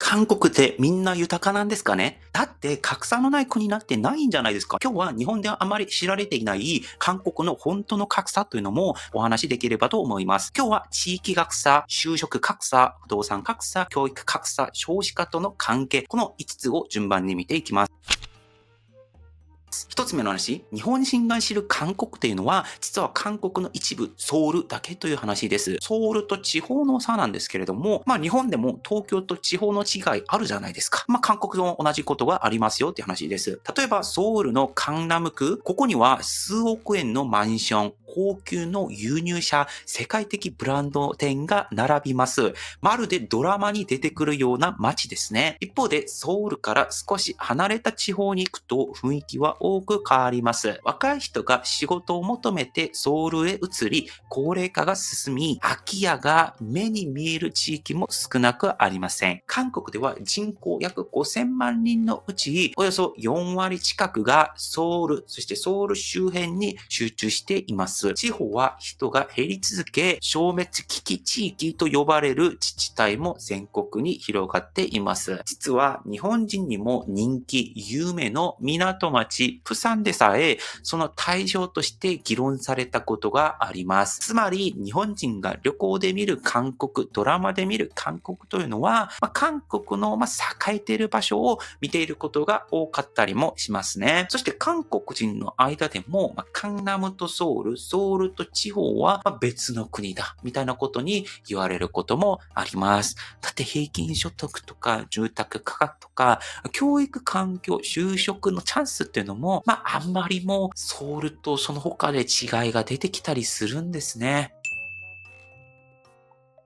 韓国ってみんな豊かなんですかね？だって格差のない国なんてないんじゃないですか。今日は日本ではあまり知られていない韓国の本当の格差というのもお話しできればと思います。今日は地域格差、就職格差、不動産格差、教育格差、少子化との関係、この5つを順番に見ていきます。一つ目の話、日本人が知る韓国っていうのは、実は韓国の一部、ソウルだけという話です。ソウルと地方の差なんですけれども、日本でも東京と地方の違いあるじゃないですか。韓国と同じことがありますよっていう話です。例えば、ソウルのカンナム区、ここには数億円のマンション、高級の輸入車、世界的ブランド店が並びます。まるでドラマに出てくるような街ですね。一方で、ソウルから少し離れた地方に行くと雰囲気は多く変わります。若い人が仕事を求めてソウルへ移り、高齢化が進み、空き家が目に見える地域も少なくありません。韓国では人口約5000万人のうち、およそ4割近くがソウル、そしてソウル周辺に集中しています。地方は人が減り続け、消滅危機地域と呼ばれる自治体も全国に広がっています。実は日本人にも人気、有名の港町、プサンでさえ、その対象として議論されたことがあります。つまり、日本人が旅行で見る韓国、ドラマで見る韓国というのは、韓国の栄えている場所を見ていることが多かったりもしますね。そして韓国人の間でも、カンナムとソウル、ソウルと地方は別の国だ、みたいなことに言われることもあります。だって平均所得とか住宅価格とか教育環境、就職のチャンスっていうのも、あんまりもソウルとその他で違いが出てきたりするんですね。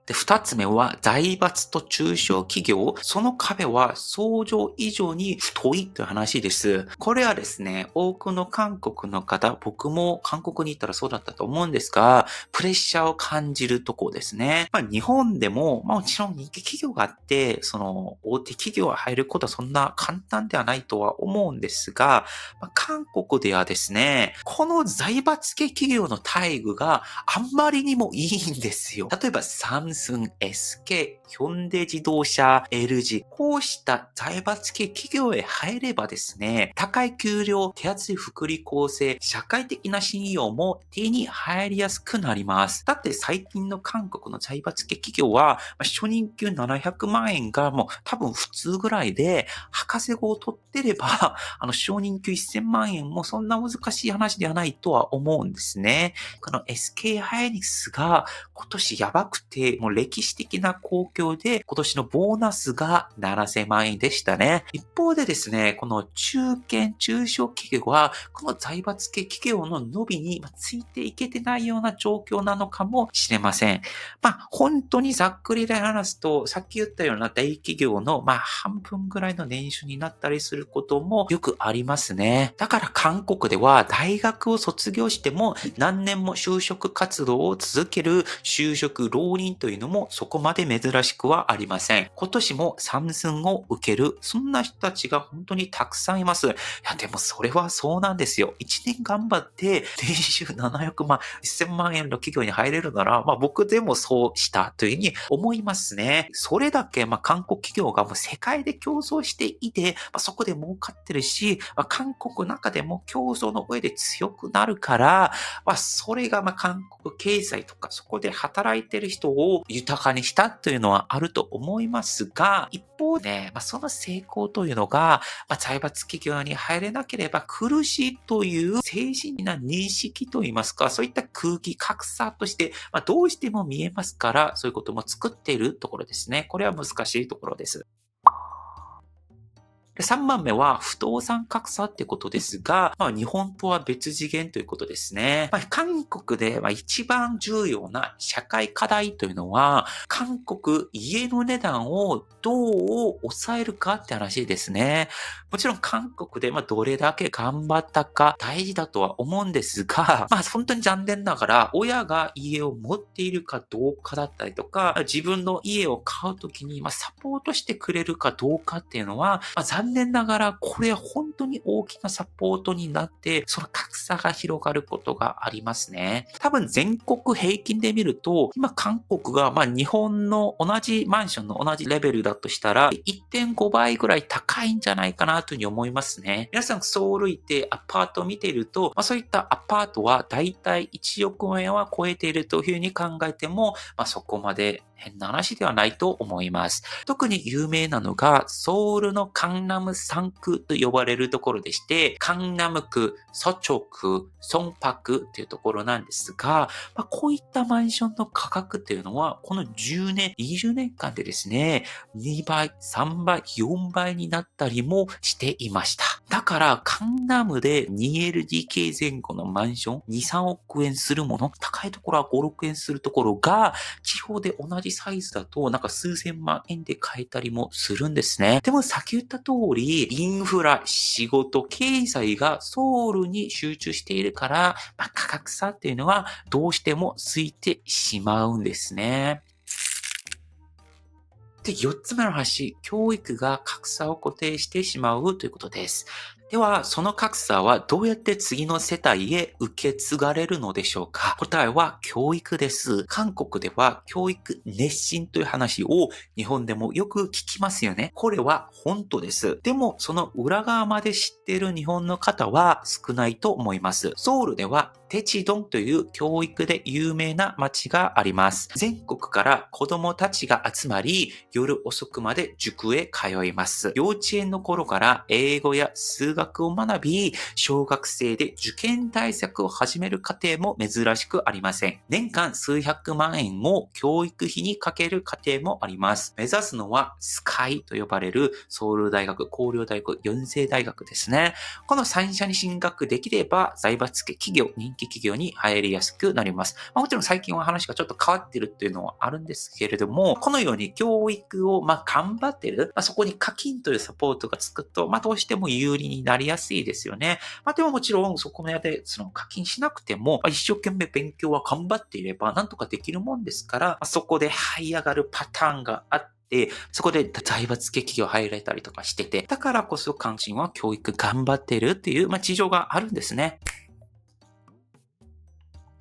で、二つ目は財閥と中小企業。その壁は想像以上に太いという話です。これはですね、多くの韓国の方、僕も韓国に行ったらそうだったと思うんですが、プレッシャーを感じるところですね。日本でも、もちろん人気企業があって、その大手企業が入ることはそんな簡単ではないとは思うんですが、韓国ではですね、この財閥系企業の待遇があんまりにもいいんですよ。例えばサムスン、SK、ヒョンデ自動車、LG、こうした財閥系企業へ入ればですね、高い給料、手厚い福利厚生、社会的な信用も手に入りやすくなります。だって最近の韓国の財閥系企業は、初任給700万円がもう多分普通ぐらいで、博士号を取ってれば、初任給1000万円もそんな難しい話ではないとは思うんですね。この SK ハイニスが今年やばくて、もう歴史的な好況で、今年のボーナスが7000万円でしたね。一方でですね、この中堅、中小企業は、この財閥系企業の伸びについていけてないような状況なのかもしれません。本当にざっくりで話すと、さっき言ったような大企業の半分ぐらいの年収になったりすることもよくありますね。だから韓国では大学を卒業しても何年も就職活動を続ける就職浪人というのもそこまで珍しくはありません。今年もサムスンを受ける、そんな人たちが本当にたくさんいます。いや、でもそれはそうなんですよ。1年頑張って年収700万、1000万円の企業に入れるなら、僕でもそうしたというふうに思いますね。それだけ、韓国企業がもう世界で競争していて、そこで儲かってるし、韓国の中でも競争の上で強くなるから、それが韓国経済とかそこで働いてる人を豊かにしたというのはあると思いますが、一方で、その成功というのが、財閥企業に入れなければ苦しいという政治的な認識といいますか、そういった空気格差として、どうしても見えますから、そういうことも作っているところですね。これは難しいところです。で、3番目は不動産格差ってことですが、日本とは別次元ということですね。韓国で一番重要な社会課題というのは、韓国家の値段をどう抑えるかって話ですね。もちろん韓国でどれだけ頑張ったか大事だとは思うんですが、本当に残念ながら親が家を持っているかどうかだったりとか、自分の家を買うときにサポートしてくれるかどうかっていうのは、財残念ながらこれは本当に大きなサポートになって、その格差が広がることがありますね。多分全国平均で見ると、今韓国が日本の同じマンションの同じレベルだとしたら、1.5倍ぐらい高いんじゃないかなというふうに思いますね。皆さんソウル行ってアパートを見ていると、そういったアパートはだいたい1億円は超えているというふうに考えても、そこまで変な話ではないと思います。特に有名なのが、ソウルのカンナム3区と呼ばれるところでして、カンナム区、ソチョ区、ソンパ区というところなんですが、こういったマンションの価格っていうのは、この10年、20年間でですね、2倍、3倍、4倍になったりもしていました。だから、カンナムで 2LDK 前後のマンション、2、3億円するもの、高いところは5、6円するところが、地方で同じサイズだと、数千万円で買えたりもするんですね。でも先言った通り、インフラ、仕事、経済がソウルに集中しているから、価格差っていうのはどうしてもついてしまうんですね。で、4つ目の話、教育が格差を固定してしまうということです。では、その格差はどうやって次の世帯へ受け継がれるのでしょうか？答えは教育です。韓国では教育熱心という話を日本でもよく聞きますよね。これは本当です。でも、その裏側まで知っている日本の方は少ないと思います。ソウルではテチドンという教育で有名な町があります。全国から子供たちが集まり、夜遅くまで塾へ通います。幼稚園の頃から英語や数学を学び、小学生で受験対策を始める家庭も珍しくありません。年間数百万円を教育費にかける家庭もあります。目指すのはスカイと呼ばれるソウル大学、高陵大学、四世大学ですね。この3社に進学できれば、財閥系企業、人気企業に入りやすくなります。もちろん最近は話がちょっと変わってるっていうのはあるんですけれども、このように教育を頑張ってる、そこに課金というサポートがつくと、どうしても有利になりやすいですよね。でももちろんそこまで課金しなくても、一生懸命勉強は頑張っていればなんとかできるもんですから、そこで這い上がるパターンがあって、そこで財閥系企業入れたりとかしてて、だからこそ関心は教育頑張ってるっていう、事情があるんですね。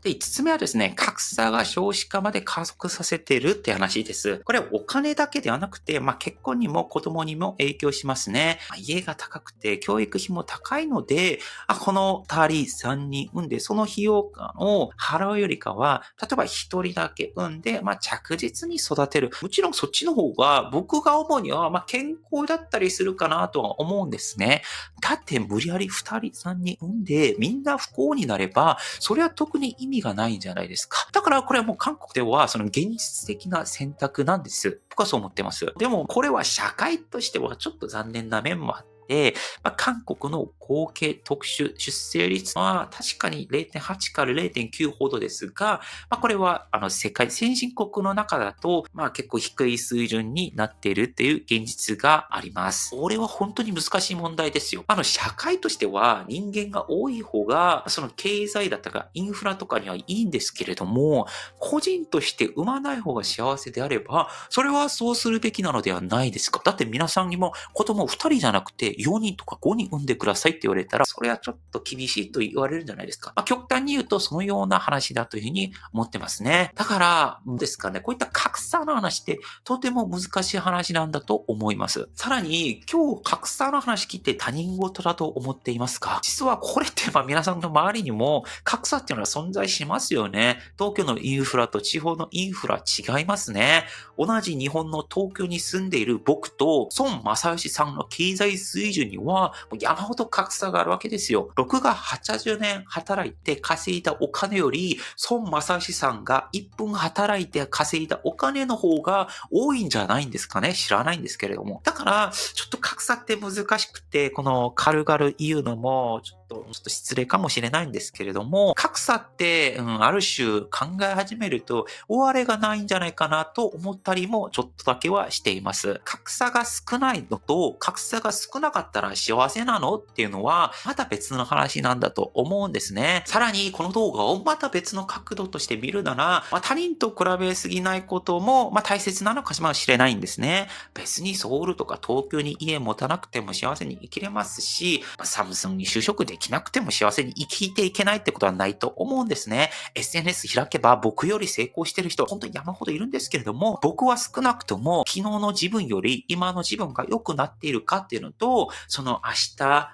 で、5つ目はですね、格差が少子化まで加速させてるって話です。これはお金だけではなくて、結婚にも子供にも影響しますね。家が高くて教育費も高いので、この2人3人産んで、その費用感を払うよりかは、例えば1人だけ産んで、着実に育てる。もちろんそっちの方が僕が思うには、健康だったりするかなとは思うんですね。だって無理やり2人3人産んで、みんな不幸になれば、それは特に意味がないんじゃないですか。だからこれはもう韓国ではその現実的な選択なんです。僕はそう思ってます。でもこれは社会としてはちょっと残念な面もあって、韓国の合計特殊出生率は確かに0.8から0.9ほどですが、これは世界先進国の中だと結構低い水準になっているっていう現実があります。これは本当に難しい問題ですよ。社会としては人間が多い方がその経済だったかインフラとかにはいいんですけれども、個人として産まない方が幸せであれば、それはそうするべきなのではないですか。だって皆さんにも子供2人じゃなくて4人とか5人産んでくださいって言われたら、それはちょっと厳しいと言われるんじゃないですか。極端に言うとそのような話だというふうに思ってますね。だから、ですかね、こういった格差の話ってとても難しい話なんだと思います。さらに、今日格差の話聞いて他人事だと思っていますか？実はこれって皆さんの周りにも格差っていうのは存在しますよね。東京のインフラと地方のインフラ違いますね。同じ日本の東京に住んでいる僕と孫正義さんの経済水準には山ほど格差があるわけですよ。僕が80年働いて稼いだお金より孫正義さんが1分働いて稼いだお金の方が多いんじゃないんですかね。知らないんですけれども。だからちょっと格差って難しくて、この軽々言うのもちょっちょっと失礼かもしれないんですけれども、格差って、ある種考え始めると、終わりがないんじゃないかなと思ったりもちょっとだけはしています。格差が少ないのと、格差が少なかったら幸せなのっていうのは、また別の話なんだと思うんですね。さらに、この動画をまた別の角度として見るなら、他人と比べすぎないことも、大切なのかもしれないんですね。別にソウルとか東京に家持たなくても幸せに生きれますし、サムスンに就職できなくても幸せに生きていけないってことはないと思うんですね。SNS 開けば僕より成功してる人、本当に山ほどいるんですけれども、僕は少なくとも昨日の自分より今の自分が良くなっているかっていうのと、その明日、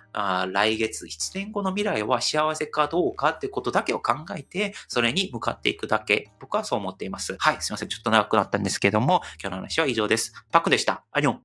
来月、1年後の未来は幸せかどうかってことだけを考えて、それに向かっていくだけ。僕はそう思っています。はい、すいません。ちょっと長くなったんですけれども、今日の話は以上です。パクでした。アニョン。